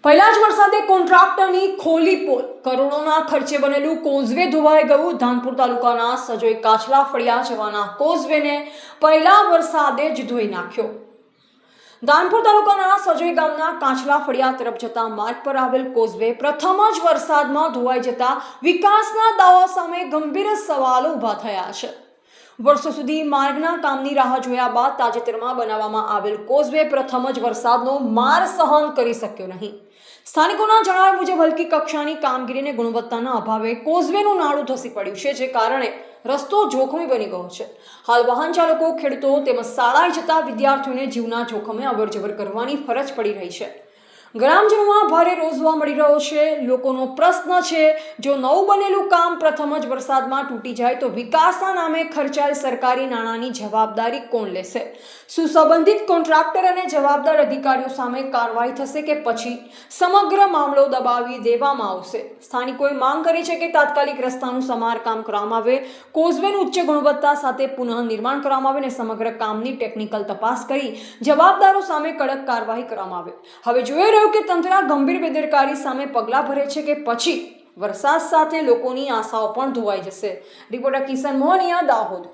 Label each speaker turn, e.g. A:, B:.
A: પહેલા જ વરસાદે કોન્ટ્રાક્ટરની ખોલી પોલ, કરોડોના ખર્ચે બનેલું કોઝવે ધોવાઈ ગયું। ધાનપુર તાલુકાના સજોઈ કાછલા ફળિયા જવાના કોઝવેને પહેલા વરસાદે જ ધોઈ નાખ્યો। ધાનપુર તાલુકાના સજોઈ ગામના કાછલા ફળિયા તરફ જતા માર્ગ પર આવેલ કોઝવે પ્રથમ જ વરસાદમાં ધોવાઈ જતા વિકાસના દાવા સામે ગંભીર સવાલો ઊભા થયા છે। વર્ષો સુધી માર્ગના કામની રાહ જોયા બાદ તાજેતરમાં બનાવવામાં આવેલ કોઝવે પ્રથમ જ વરસાદનો માર સહન કરી શક્યો નહીં। સ્થાનિકોના જણાવ્યા મુજબ હલકી કક્ષાની કામગીરીને ગુણવત્તાના અભાવે કોઝવેનું નાળું ધસી પડ્યું છે, જે કારણે રસ્તો જોખમી બની ગયો છે। હાલ વાહન ચાલકો, ખેડૂતો તેમજ શાળાએ જતા વિદ્યાર્થીઓને જીવના જોખમે અવરજવર કરવાની ફરજ પડી રહી છે। ગ્રામજનોમાં ભારે રોષ જોવા મળી રહ્યો છે। લોકોનો પ્રશ્ન છે, જો નવું બનેલું કામ પ્રથમ જ વરસાદમાં તૂટી જાય તો વિકાસના નામે ખર્ચાયેલ સરકારી નાણાંની જવાબદારી કોણ લેશે? શું સંબંધિત કોન્ટ્રાક્ટર અને જવાબદાર અધિકારીઓ સામે કાર્યવાહી થશે કે પછી સમગ્ર મામલો દબાવી દેવામાં આવશે? સ્થાનિકોએ માંગ કરી છે કે તાત્કાલિક રસ્તાનું સમારકામ કરવામાં આવે, કોઝવેનું ઉચ્ચ ગુણવત્તા સાથે પુનઃનિર્માણ કરવામાં આવે અને સમગ્ર કામની ટેકનિકલ તપાસ કરી જવાબદારો સામે કડક કાર્યવાહી કરવામાં આવે। હવે જોઈ કે તંત્ર ગંભીર બેદરકારી સામે પગલાં ભરે છે કે પછી વરસાદ સાથે લોકોની આશાઓ પણ ધોવાઈ જશે। રિપોર્ટર કિશન મોહનિયા, દાહોદ।